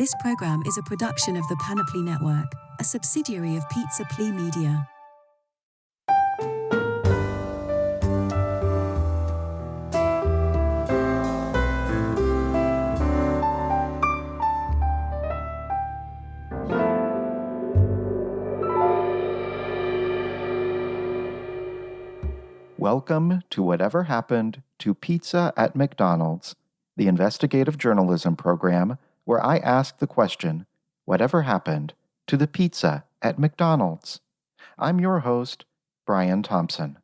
This program is a production of the Panoply Network, a subsidiary of Pizza Plea Media. Welcome to Whatever Happened to Pizza at McDonald's, the investigative journalism program where I ask the question, whatever happened to the pizza at McDonald's? I'm your host, Brian Thompson.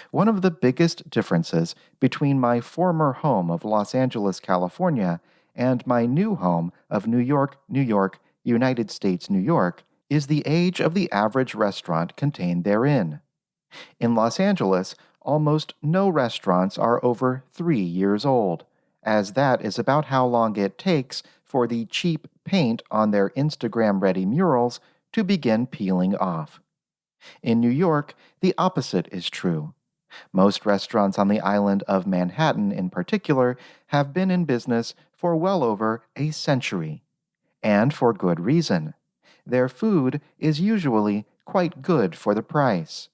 One of the biggest differences between my former home of Los Angeles, California, and my new home of New York, United States, New York, is the age of the average restaurant contained therein. In Los Angeles, almost no restaurants are over 3 years old, as that is about how long it takes for the cheap paint on their Instagram-ready murals to begin peeling off. In New York, the opposite is true. Most restaurants on the island of Manhattan in particular have been in business for well over a century. And for good reason. Their food is usually quite good for the price.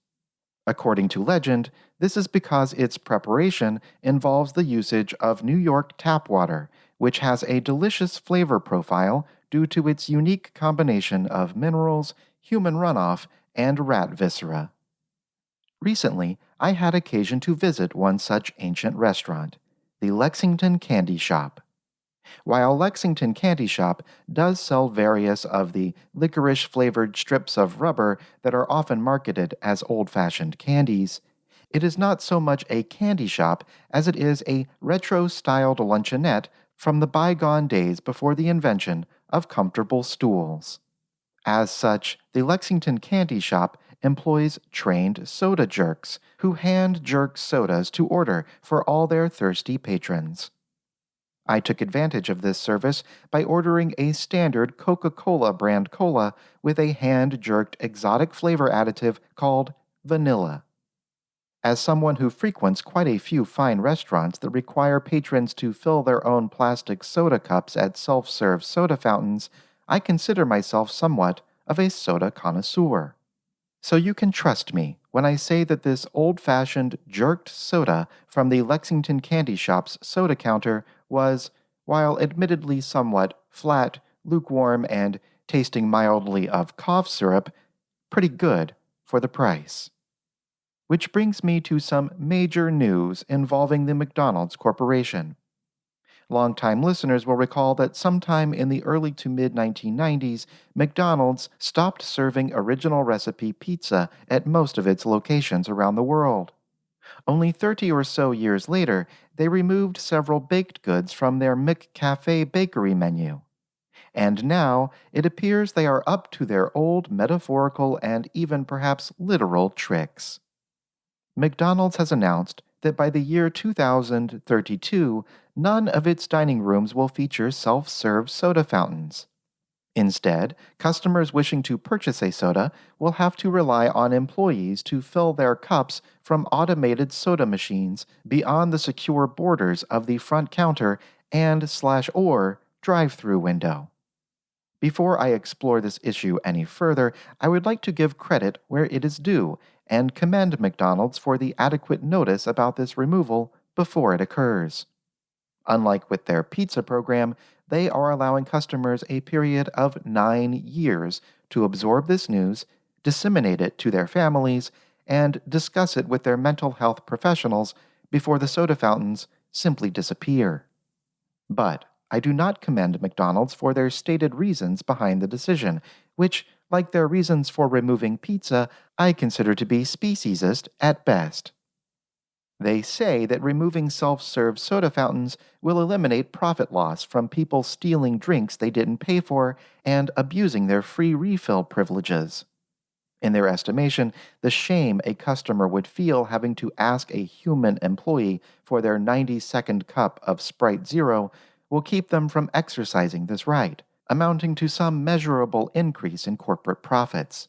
According to legend, this is because its preparation involves the usage of New York tap water, which has a delicious flavor profile due to its unique combination of minerals, human runoff, and rat viscera. Recently, I had occasion to visit one such ancient restaurant, the Lexington Candy Shop. While Lexington Candy Shop does sell various of the licorice-flavored strips of rubber that are often marketed as old-fashioned candies, it is not so much a candy shop as it is a retro-styled luncheonette from the bygone days before the invention of comfortable stools. As such, the Lexington Candy Shop employs trained soda jerks who hand-jerk sodas to order for all their thirsty patrons. I took advantage of this service by ordering a standard Coca-Cola brand cola with a hand-jerked exotic flavor additive called vanilla. As someone who frequents quite a few fine restaurants that require patrons to fill their own plastic soda cups at self-serve soda fountains, I consider myself somewhat of a soda connoisseur. So you can trust me when I say that this old-fashioned jerked soda from the Lexington Candy Shop's soda counter was, while admittedly somewhat flat, lukewarm, and tasting mildly of cough syrup, pretty good for the price. Which brings me to some major news involving the McDonald's Corporation. Longtime listeners will recall that sometime in the early to mid-1990s, McDonald's stopped serving original recipe pizza at most of its locations around the world. Only 30 or so years later, they removed several baked goods from their McCafe bakery menu. And now, it appears they are up to their old metaphorical and even perhaps literal tricks. McDonald's has announced that by the year 2032, none of its dining rooms will feature self-serve soda fountains. Instead, customers wishing to purchase a soda will have to rely on employees to fill their cups from automated soda machines beyond the secure borders of the front counter and/or drive-through window. Before I explore this issue any further, I would like to give credit where it is due and commend McDonald's for the adequate notice about this removal before it occurs. Unlike with their pizza program, they are allowing customers a period of 9 years to absorb this news, disseminate it to their families, and discuss it with their mental health professionals before the soda fountains simply disappear. But I do not commend McDonald's for their stated reasons behind the decision, which, like their reasons for removing pizza, I consider to be speciesist at best. They say that removing self-serve soda fountains will eliminate profit loss from people stealing drinks they didn't pay for and abusing their free refill privileges. In their estimation, the shame a customer would feel having to ask a human employee for their 90-second cup of Sprite Zero will keep them from exercising this right, amounting to some measurable increase in corporate profits.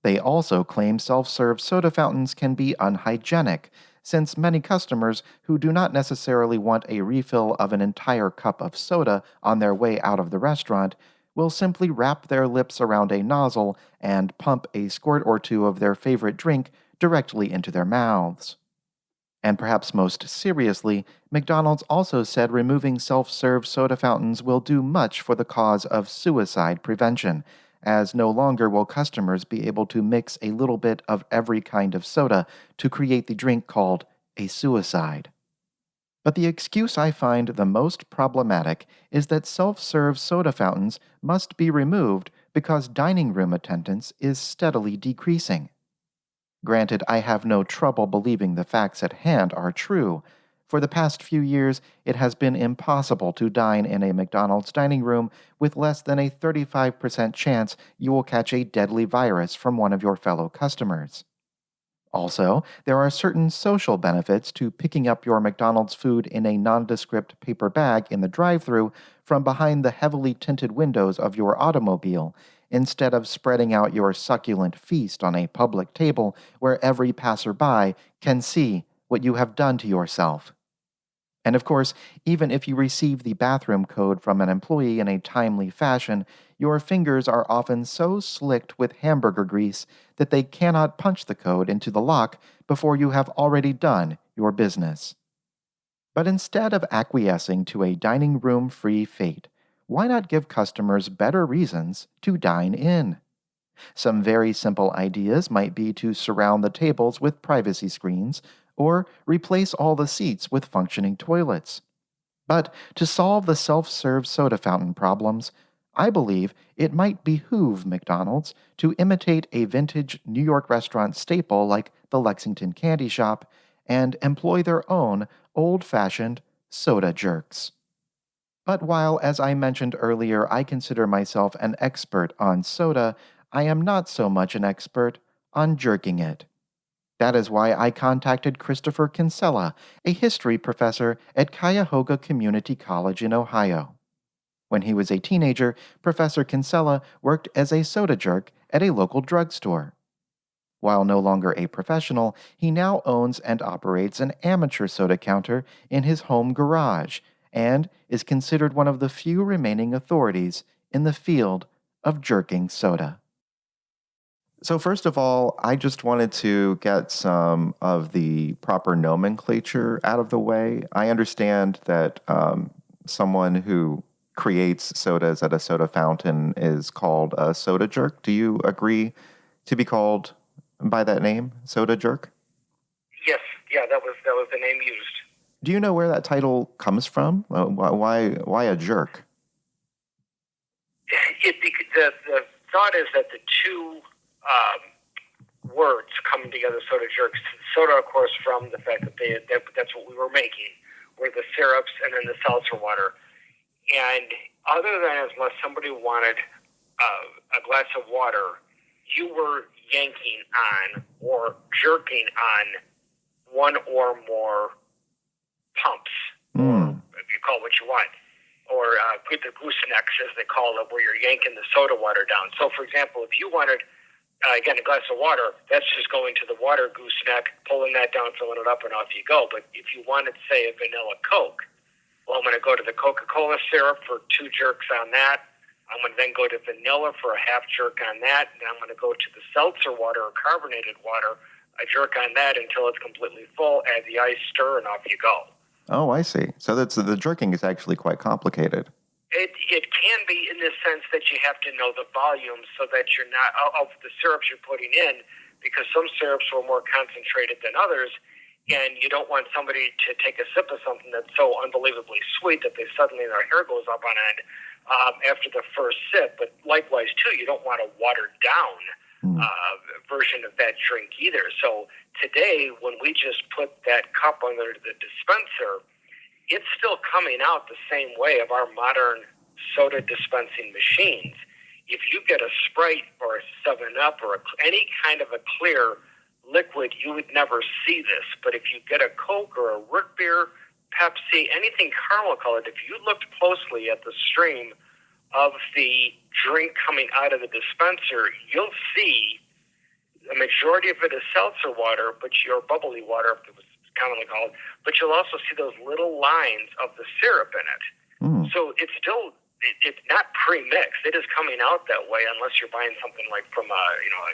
They also claim self-serve soda fountains can be unhygienic, since many customers who do not necessarily want a refill of an entire cup of soda on their way out of the restaurant will simply wrap their lips around a nozzle and pump a squirt or two of their favorite drink directly into their mouths. And perhaps most seriously, McDonald's also said removing self-serve soda fountains will do much for the cause of suicide prevention, as no longer will customers be able to mix a little bit of every kind of soda to create the drink called a suicide. But the excuse I find the most problematic is that self-serve soda fountains must be removed because dining room attendance is steadily decreasing. Granted, I have no trouble believing the facts at hand are true. For the past few years, it has been impossible to dine in a McDonald's dining room with less than a 35% chance you will catch a deadly virus from one of your fellow customers. Also, there are certain social benefits to picking up your McDonald's food in a nondescript paper bag in the drive-thru from behind the heavily tinted windows of your automobile, instead of spreading out your succulent feast on a public table where every passerby can see what you have done to yourself. And of course, even if you receive the bathroom code from an employee in a timely fashion, your fingers are often so slicked with hamburger grease that they cannot punch the code into the lock before you have already done your business. But instead of acquiescing to a dining room-free fate, why not give customers better reasons to dine in? Some very simple ideas might be to surround the tables with privacy screens or replace all the seats with functioning toilets. But to solve the self-serve soda fountain problems, I believe it might behoove McDonald's to imitate a vintage New York restaurant staple like the Lexington Candy Shop and employ their own old-fashioned soda jerks. But while, as I mentioned earlier, I consider myself an expert on soda, I am not so much an expert on jerking it. That is why I contacted Christopher Kinsella, a history professor at Cuyahoga Community College in Ohio. When he was a teenager, Professor Kinsella worked as a soda jerk at a local drugstore. While no longer a professional, he now owns and operates an amateur soda counter in his home garage and is considered one of the few remaining authorities in the field of jerking soda. So first of all, I just wanted to get some of the proper nomenclature out of the way. I understand that someone who creates sodas at a soda fountain is called a soda jerk. Do you agree to be called by that name, soda jerk? Yes, that was the name used. Do you know where that title comes from? Why a jerk? The thought is that the two words coming together, soda jerks. Soda, of course, from the fact that that's what we were making, were the syrups and then the seltzer water. And other than unless somebody wanted a glass of water, you were yanking on or jerking on one or more pumps, or if you call it what you want, or the goosenecks, as they call it, where you're yanking the soda water down. So, for example, if you wanted again, a glass of water, that's just going to the water gooseneck, pulling that down, filling it up, and off you go. But if you wanted, say, a vanilla Coke, well, I'm going to go to the Coca-Cola syrup for 2 jerks on that. I'm going to then go to vanilla for a half jerk on that. And I'm going to go to the seltzer water or carbonated water, a jerk on that until it's completely full, add the ice, stir, and off you go. Oh, I see. So the jerking is actually quite complicated. It can be in the sense that you have to know the volume so that you're not, of the syrups you're putting in, because some syrups are more concentrated than others, and you don't want somebody to take a sip of something that's so unbelievably sweet that they suddenly, their hair goes up on end after the first sip. But likewise, too, you don't want a watered-down version of that drink either. So today, when we just put that cup under the dispenser, it's still coming out the same way of our modern soda dispensing machines. If you get a Sprite or a 7-Up or any kind of a clear liquid, you would never see this. But if you get a Coke or a root beer, Pepsi, anything caramel colored, if you looked closely at the stream of the drink coming out of the dispenser, you'll see a majority of it is seltzer water, but your bubbly water, if it was commonly called, but you'll also see those little lines of the syrup in it. So it's still, it's not pre-mixed. It is coming out that way unless you're buying something like from a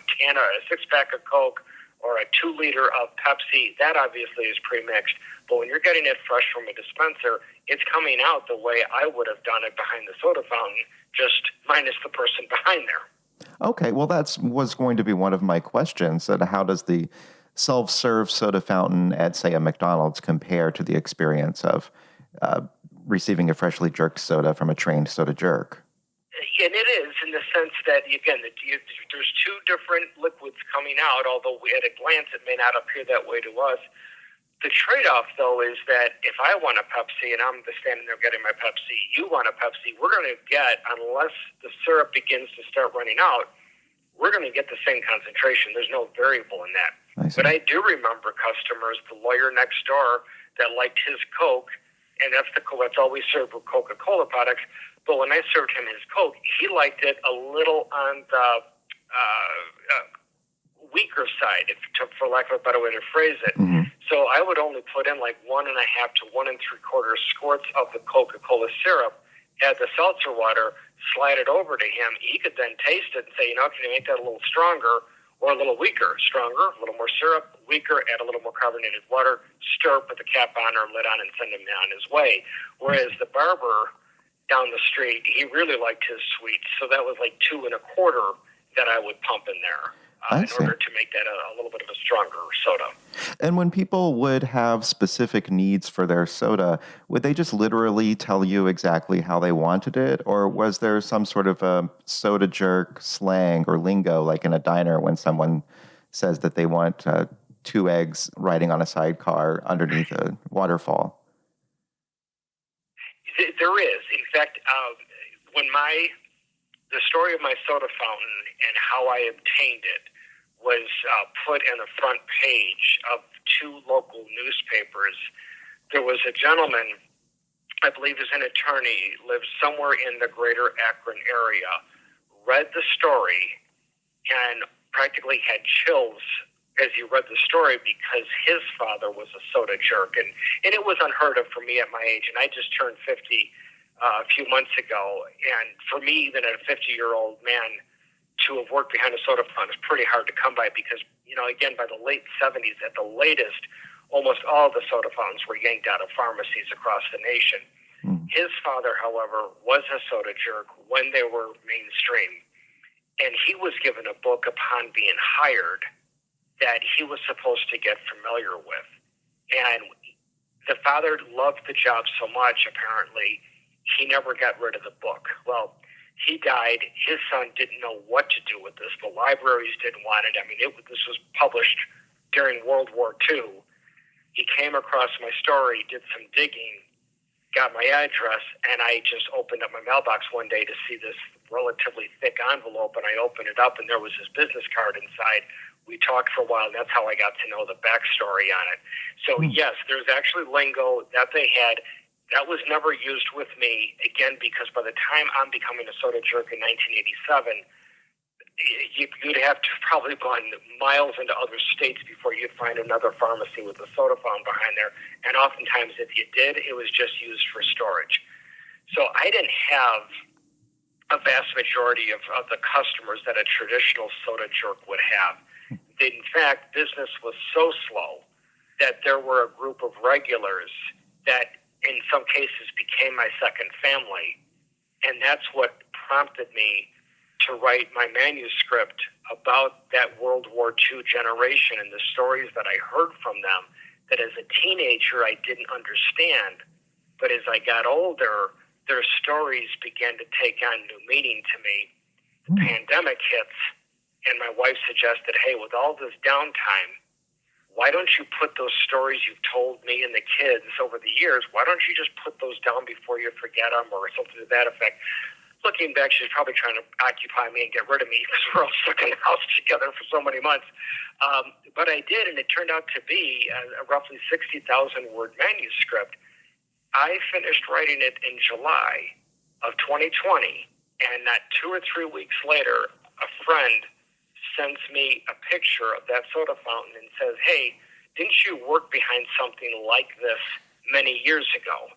can, a 6-pack of Coke or a 2-liter of Pepsi. That obviously is pre-mixed. But when you're getting it fresh from a dispenser, it's coming out the way I would have done it behind the soda fountain, just minus the person behind there. Okay, well, that was going to be one of my questions. That how does the self-serve soda fountain at, say, a McDonald's compare to the experience of receiving a freshly jerked soda from a trained soda jerk? And it is in the sense that, again, there's two different liquids coming out, although at a glance it may not appear that way to us. The trade-off, though, is that if I want a Pepsi and I'm standing there getting my Pepsi, you want a Pepsi, we're going to get, unless the syrup begins to start running out, we're going to get the same concentration. There's no variable in that. But I do remember customers, the lawyer next door that liked his Coke, and that's all we served with Coca-Cola products. But when I served him his Coke, he liked it a little on the weaker side, for lack of a better way to phrase it. So I would only put in like 1.5 to 1 3/4 squirts of the Coca-Cola syrup, add the seltzer water, slide it over to him. He could then taste it and say, can you make that a little stronger or a little weaker? Stronger, a little more syrup, weaker, add a little more carbonated water, stir, put the cap on or lid on, and send him on his way. Whereas the barber down the street, he really liked his sweet, so that was like 2 1/4 that I would pump in there in order to make that a little bit of a stronger soda. And when people would have specific needs for their soda, would they just literally tell you exactly how they wanted it? Or was there some sort of a soda jerk slang or lingo, like in a diner when someone says that they want 2 eggs riding on a sidecar underneath a waterfall? There is. In fact, the story of my soda fountain and how I obtained it was put in the front page of 2 local newspapers. There was a gentleman, I believe is an attorney, lives somewhere in the greater Akron area, read the story, and practically had chills as he read the story because his father was a soda jerk. And it was unheard of for me at my age, and I just turned 50 a few months ago. And for me, even a 50-year-old man, to have worked behind a soda fountain is pretty hard to come by because, again, by the late 70s at the latest, almost all the soda fountains were yanked out of pharmacies across the nation. His father, however, was a soda jerk when they were mainstream. And he was given a book upon being hired that he was supposed to get familiar with. And the father loved the job so much, apparently, he never got rid of the book. Well, he died. His son didn't know what to do with this. The libraries didn't want it. I mean, this was published during World War II. He came across my story, did some digging, got my address, and I just opened up my mailbox one day to see this relatively thick envelope, and I opened it up, and there was his business card inside. We talked for a while, and that's how I got to know the backstory on it. So, yes, there's actually lingo that they had. That was never used with me, again, because by the time I'm becoming a soda jerk in 1987, you'd have to probably gone miles into other states before you'd find another pharmacy with a soda fountain behind there. And oftentimes, if you did, it was just used for storage. So I didn't have a vast majority of the customers that a traditional soda jerk would have. In fact, business was so slow that there were a group of regulars that in some cases became my second family. And that's what prompted me to write my manuscript about that World War II generation and the stories that I heard from them that as a teenager I didn't understand. But as I got older, their stories began to take on new meaning to me. The pandemic hits, and my wife suggested, hey, with all this downtime, why don't you put those stories you've told me and the kids over the years, why don't you just put those down before you forget them or something to that effect? Looking back, she's probably trying to occupy me and get rid of me because we're all stuck in the house together for so many months. But I did, and it turned out to be a roughly 60,000-word manuscript. I finished writing it in July of 2020, and not 2 or 3 weeks later, a friend sends me a picture of that soda fountain and says, hey, didn't you work behind something like this many years ago?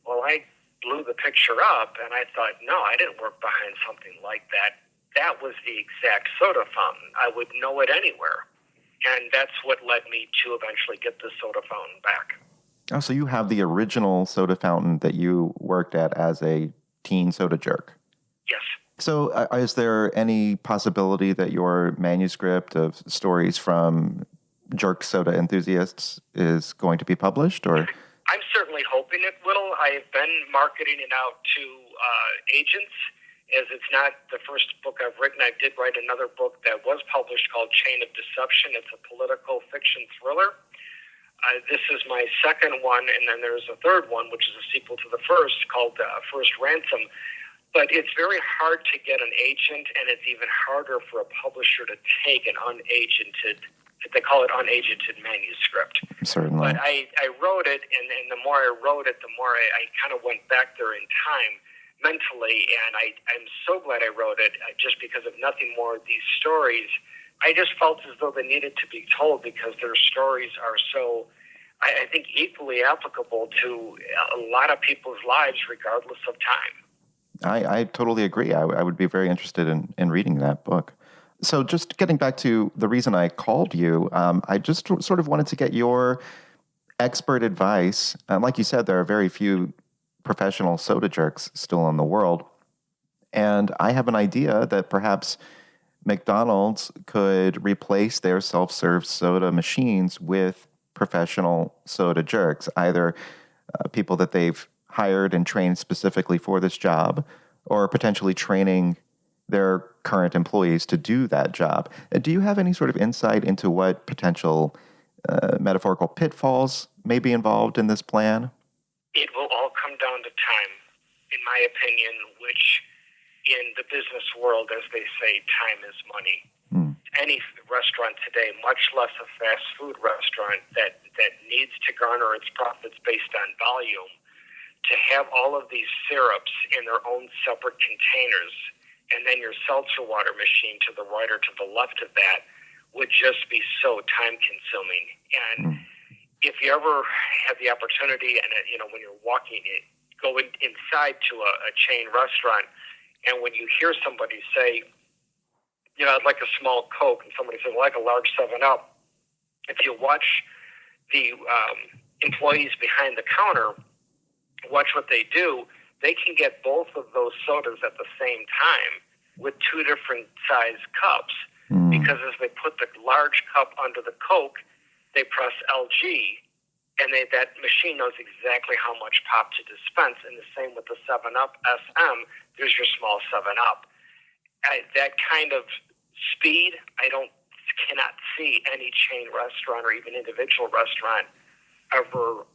Well, I blew the picture up, and I thought, no, I didn't work behind something like that. That was the exact soda fountain. I would know it anywhere. And that's what led me to eventually get the soda fountain back. Oh, so you have the original soda fountain that you worked at as a teen soda jerk. Yes. So is there any possibility that your manuscript of stories from jerk soda enthusiasts is going to be published? Or I'm certainly hoping it will. I've been marketing it out to agents, as it's not the first book I've written. I did write another book that was published called Chain of Deception. It's a political fiction thriller. This is my second one, and then there's a third one, which is a sequel to the first, called First Ransom. But it's very hard to get an agent, and it's even harder for a publisher to take an unagented, they call it unagented manuscript. Certainly. But I wrote it, and the more I wrote it, the more I kind of went back there in time mentally, and I'm so glad I wrote it, just because of nothing more. These stories, I just felt as though they needed to be told because their stories are so, I think, equally applicable to a lot of people's lives, regardless of time. I totally agree. I would be very interested in reading that book. So just getting back to the reason I called you, I just sort of wanted to get your expert advice. Like you said, there are very few professional soda jerks still in the world. And I have an idea that perhaps McDonald's could replace their self-serve soda machines with professional soda jerks, either people that they've hired and trained specifically for this job, or potentially training their current employees to do that job. Do you have any sort of insight into what potential metaphorical pitfalls may be involved in this plan? It will all come down to time, in my opinion, which in the business world, as they say, time is money. Any restaurant today, much less a fast food restaurant that needs to garner its profits based on volume, to have all of these syrups in their own separate containers, and then your seltzer water machine to the right or to the left of that would just be so time-consuming. And if you ever have the opportunity, and when you're walking, go inside to a chain restaurant, and when you hear somebody say, I'd like a small Coke, and somebody says, well, I'd like a large 7-Up, if you watch the employees behind the counter, watch what they do, they can get both of those sodas at the same time with two different size cups, because as they put the large cup under the Coke, they press LG, and that machine knows exactly how much pop to dispense. And the same with the 7-Up SM, there's your small 7-Up. That kind of speed, I cannot see any chain restaurant or even individual restaurant ever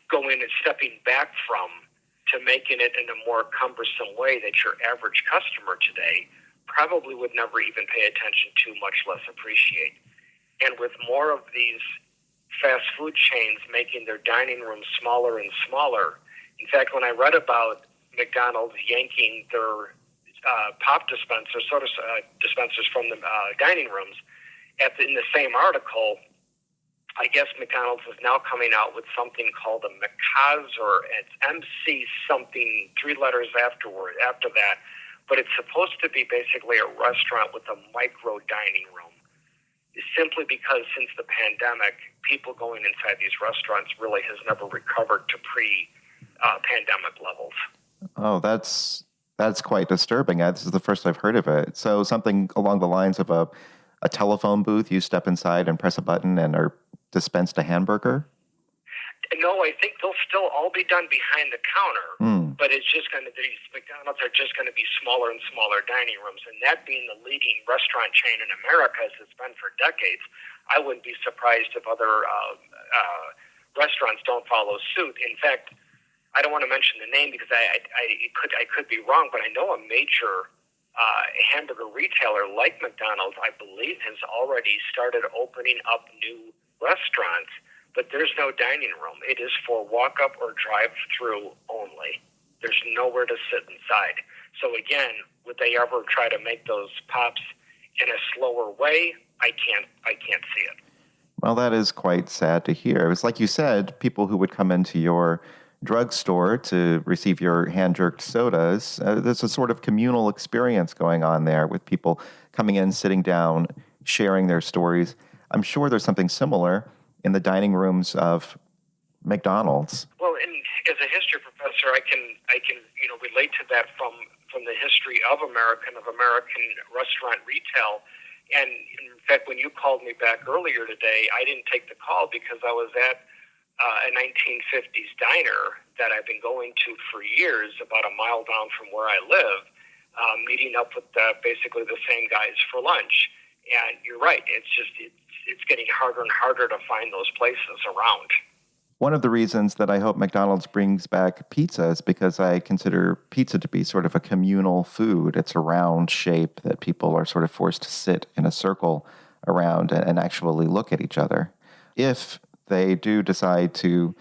going and stepping back from, to making it in a more cumbersome way that your average customer today probably would never even pay attention to, much less appreciate. And with more of these fast food chains making their dining rooms smaller and smaller, in fact, when I read about McDonald's yanking their pop dispensers, soda dispensers from the dining rooms, in the same article, I guess McDonald's is now coming out with something called a McCaz, or it's MC something, 3 letters after that, but it's supposed to be basically a restaurant with a micro dining room. Simply because since the pandemic, people going inside these restaurants really has never recovered to pre-pandemic levels. Oh, that's quite disturbing. This is the first I've heard of it. So something along the lines of a telephone booth, you step inside and press a button and are dispensed a hamburger? No, I think they'll still all be done behind the counter, but it's just these McDonald's are just going to be smaller and smaller dining rooms, and that being the leading restaurant chain in America, as it's been for decades, I wouldn't be surprised if other restaurants don't follow suit. In fact, I don't want to mention the name because I could be wrong, but I know a major hamburger retailer like McDonald's, I believe, has already started opening up new restaurants, but there's no dining room. It is for walk-up or drive-through only. There's nowhere to sit inside. So again, would they ever try to make those pops in a slower way? I can't see it. Well, that is quite sad to hear. It was like you said, people who would come into your drugstore to receive your hand-jerked sodas, there's a sort of communal experience going on there with people coming in, sitting down, sharing their stories. I'm sure there's something similar in the dining rooms of McDonald's. Well, and as a history professor, I can relate to that from the history of American restaurant retail. And in fact, when you called me back earlier today, I didn't take the call because I was at a 1950s diner that I've been going to for years, about a mile down from where I live, meeting up with basically the same guys for lunch. And you're right; it's getting harder and harder to find those places around. One of the reasons that I hope McDonald's brings back pizza is because I consider pizza to be sort of a communal food. It's a round shape that people are sort of forced to sit in a circle around and actually look at each other. If they do decide to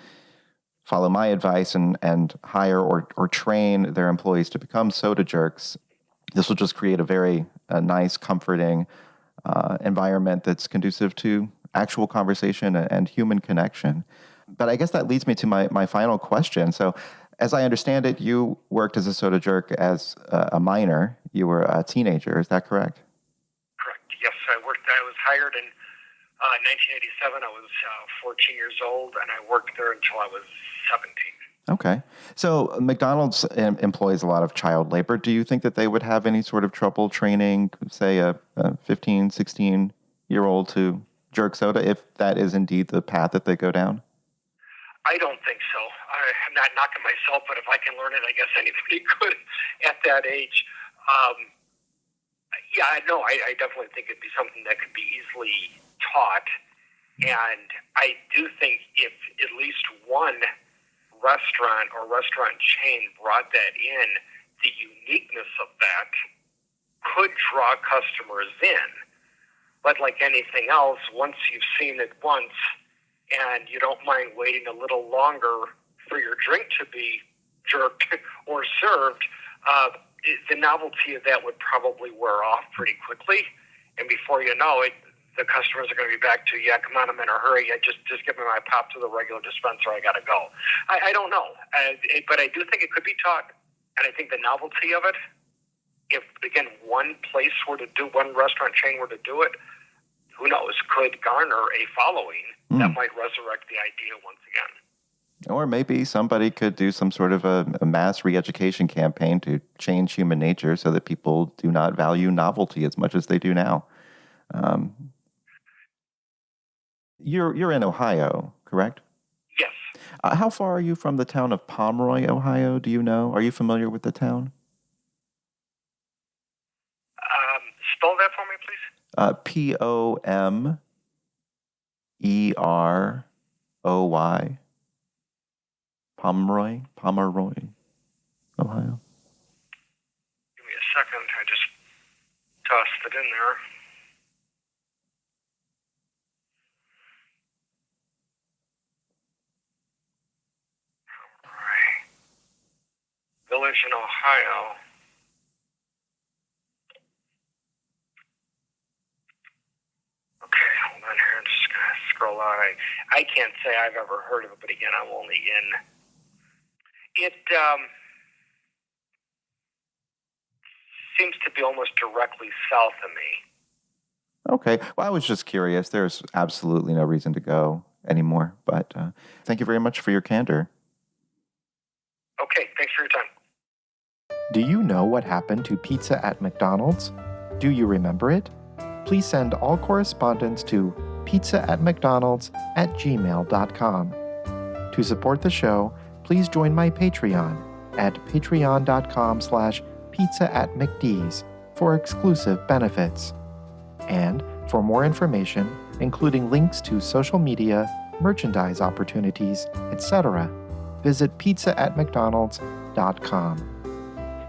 follow my advice and hire or train their employees to become soda jerks, this will just create a very nice, comforting environment that's conducive to actual conversation and human connection. But I guess that leads me to my final question. So as I understand it, you worked as a soda jerk as a minor. You were a teenager. Is that correct? Correct. Yes, I was hired in 1987. I was 14 years old, and I worked there until I was 17. Okay. So McDonald's employs a lot of child labor. Do you think that they would have any sort of trouble training, say, a 15, 16-year-old to jerk soda, if that is indeed the path that they go down? I don't think so. I'm not knocking myself, but if I can learn it, I guess anybody could at that age. I definitely think it'd be something that could be easily taught. And I do think if at least one restaurant or restaurant chain brought that in, the uniqueness of that could draw customers in. But like anything else, once you've seen it once, and you don't mind waiting a little longer for your drink to be jerked or served, the novelty of that would probably wear off pretty quickly. And before you know it, the customers are going to be back to, come on, I'm in a hurry. Just give me my pop to the regular dispenser. I got to go. I don't know. But I do think it could be taught. And I think the novelty of it, if, again, one restaurant chain were to do it, who knows, could garner a following that might resurrect the idea once again. Or maybe somebody could do some sort of a mass re-education campaign to change human nature so that people do not value novelty as much as they do now. You're in Ohio, correct? Yes. How far are you from the town of Pomeroy, Ohio? Do you know? Are you familiar with the town? Spell that for me, please. Pomeroy. Pomeroy, Ohio. Give me a second. I just tossed it in there. Village in Ohio. Okay, hold on here. I'm just going to scroll out. I can't say I've ever heard of it, but again, I'm only in. It seems to be almost directly south of me. Okay. Well, I was just curious. There's absolutely no reason to go anymore, but thank you very much for your candor. Okay, thanks for your time. Do you know what happened to pizza at McDonald's? Do you remember it? Please send all correspondence to pizza@mcdonalds@gmail.com. To support the show, please join my Patreon at patreon.com/pizza@mcd's for exclusive benefits. And for more information, including links to social media, merchandise opportunities, etc., visit pizza@mcdonalds.com.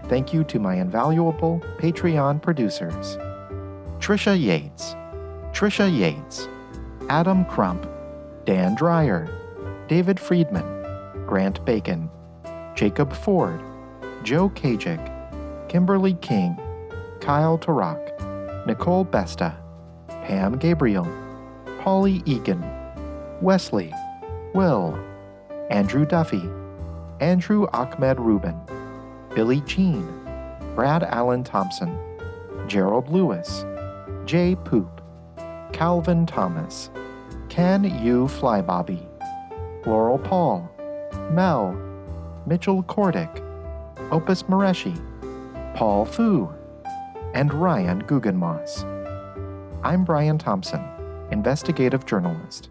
Thank you to my invaluable Patreon producers: Trisha Yates, Adam Crump, Dan Dreyer, David Friedman, Grant Bacon, Jacob Ford, Joe Kajik, Kimberly King, Kyle Tarak, Nicole Besta, Pam Gabriel, Polly Egan, Wesley, Will, Andrew Duffy, Andrew Ahmed Rubin, Billy Jean, Brad Allen Thompson, Gerald Lewis, Jay Poop, Calvin Thomas, Can You Fly Bobby, Laurel Paul, Mel, Mitchell Kordick, Opus Mareshi, Paul Fu, and Ryan Guggenmoss. I'm Brian Thompson, investigative journalist.